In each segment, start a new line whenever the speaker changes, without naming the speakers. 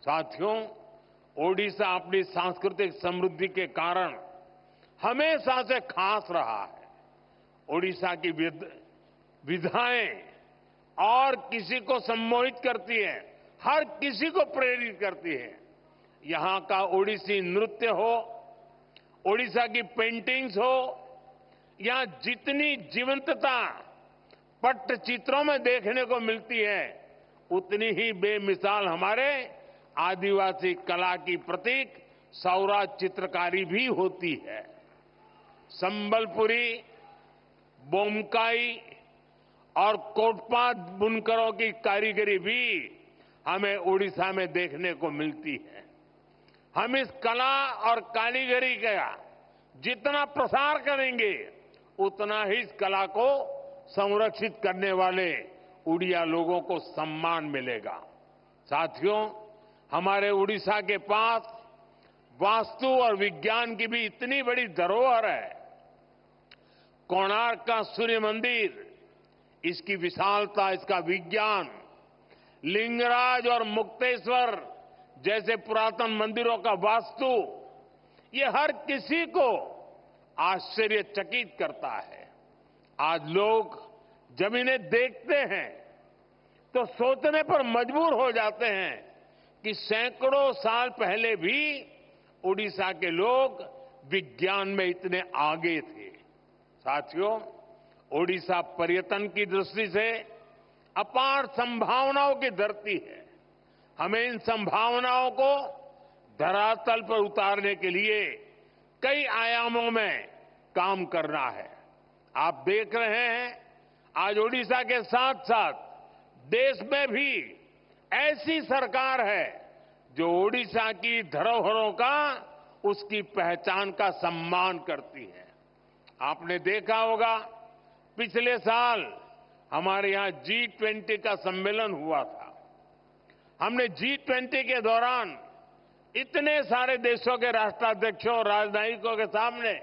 साथियों, ओडिशा अपनी सांस्कृतिक समृद्धि के कारण हमेशा से खास रहा है। ओडिशा की विधाएं और किसी को सम्मोहित करती है, हर किसी को प्रेरित करती है। यहां का ओडिसी नृत्य हो, ओडिशा की पेंटिंग्स हो, यहां जितनी जीवंतता पट्टचित्रों में देखने को मिलती है, उतनी ही बेमिसाल हमारे आदिवासी कला की प्रतीक सौराज चित्रकारी भी होती है। संबलपुरी, बोमकाई और कोटपा बुनकरों की कारीगरी भी हमें ओडिशा में देखने को मिलती है। हम इस कला और कारीगरी का जितना प्रसार करेंगे, उतना ही इस कला को संरक्षित करने वाले उड़िया लोगों को सम्मान मिलेगा। साथियों, हमारे उड़ीसा के पास वास्तु और विज्ञान की भी इतनी बड़ी धरोहर है। कोणार्क का सूर्य मंदिर, इसकी विशालता, इसका विज्ञान, लिंगराज और मुक्तेश्वर जैसे पुरातन मंदिरों का वास्तु, ये हर किसी को आश्चर्यचकित करता है। आज लोग जब इन्हें देखते हैं तो सोचने पर मजबूर हो जाते हैं कि सैकड़ों साल पहले भी ओडिशा के लोग विज्ञान में इतने आगे थे। साथियों, ओडिशा पर्यटन की दृष्टि से अपार संभावनाओं की धरती है। हमें इन संभावनाओं को धरातल पर उतारने के लिए कई आयामों में काम करना है। आप देख रहे हैं, आज ओडिशा के साथ साथ देश में भी ऐसी सरकार है जो ओडिशा की धरोहरों का, उसकी पहचान का सम्मान करती है। आपने देखा होगा, पिछले साल हमारे यहां G20 का सम्मेलन हुआ था। हमने G20 के दौरान इतने सारे देशों के राष्ट्राध्यक्षों और राजनयिकों के सामने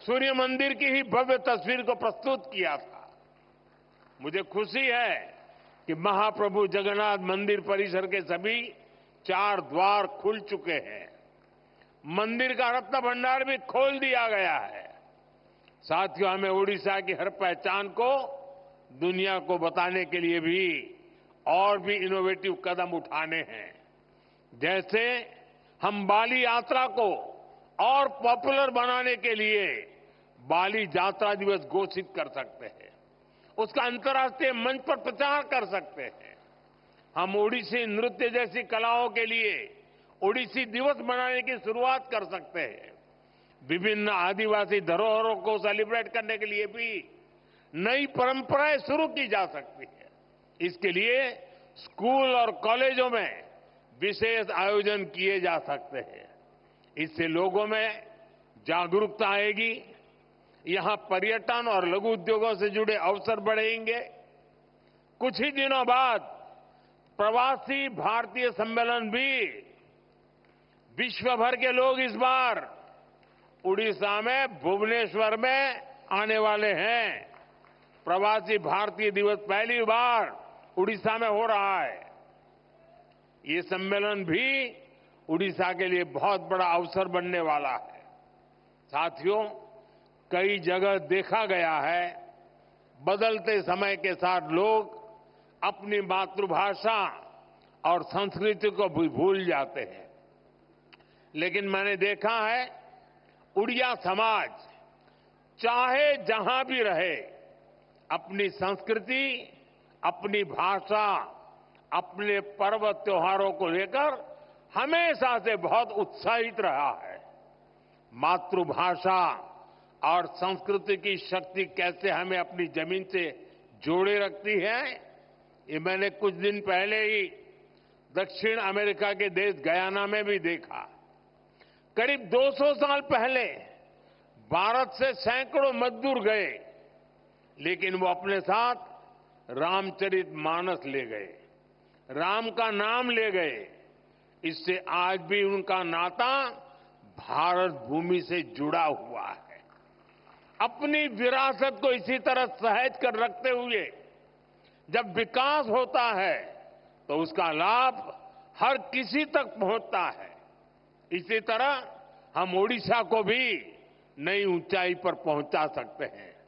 सूर्य मंदिर की ही भव्य तस्वीर को प्रस्तुत किया था। मुझे खुशी है कि महाप्रभु जगन्नाथ मंदिर परिसर के सभी 4 द्वार खुल चुके हैं। मंदिर का रत्न भंडार भी खोल दिया गया है। साथियों, हमें ओडिशा की हर पहचान को दुनिया को बताने के लिए भी और भी इनोवेटिव कदम उठाने हैं। जैसे हम बाली यात्रा को और पॉपुलर बनाने के लिए बाली यात्रा दिवस घोषित कर सकते हैं, उसका अंतर्राष्ट्रीय मंच पर प्रचार कर सकते हैं। हम ओडिसी नृत्य जैसी कलाओं के लिए ओडिसी दिवस मनाने की शुरुआत कर सकते हैं। विभिन्न आदिवासी धरोहरों को सेलिब्रेट करने के लिए भी नई परंपराएं शुरू की जा सकती है। इसके लिए स्कूल और कॉलेजों में विशेष आयोजन किए जा सकते हैं। इससे लोगों में जागरूकता आएगी, यहां पर्यटन और लघु उद्योगों से जुड़े अवसर बढ़ेंगे। कुछ ही दिनों बाद प्रवासी भारतीय सम्मेलन भी, विश्व भर के लोग इस बार उड़ीसा में, भुवनेश्वर में आने वाले हैं। प्रवासी भारतीय दिवस पहली बार उड़ीसा में हो रहा है। ये सम्मेलन भी उड़ीसा के लिए बहुत बड़ा अवसर बनने वाला है। साथियों, कई जगह देखा गया है, बदलते समय के साथ लोग अपनी मातृभाषा और संस्कृति को भी भूल जाते हैं। लेकिन मैंने देखा है, उड़िया समाज चाहे जहां भी रहे, अपनी संस्कृति, अपनी भाषा, अपने पर्व त्योहारों को लेकर हमेशा से बहुत उत्साहित रहा है। मातृभाषा और संस्कृति की शक्ति कैसे हमें अपनी जमीन से जोड़े रखती है, ये मैंने कुछ दिन पहले ही दक्षिण अमेरिका के देश गयाना में भी देखा। करीब 200 साल पहले भारत से सैकड़ों मजदूर गए, लेकिन वो अपने साथ रामचरितमानस ले गए, राम का नाम ले गए। इससे आज भी उनका नाता भारत भूमि से जुड़ा हुआ है। अपनी विरासत को इसी तरह सहेज कर रखते हुए जब विकास होता है, तो उसका लाभ हर किसी तक पहुंचता है। इसी तरह हम ओडिशा को भी नई ऊंचाई पर पहुंचा सकते हैं।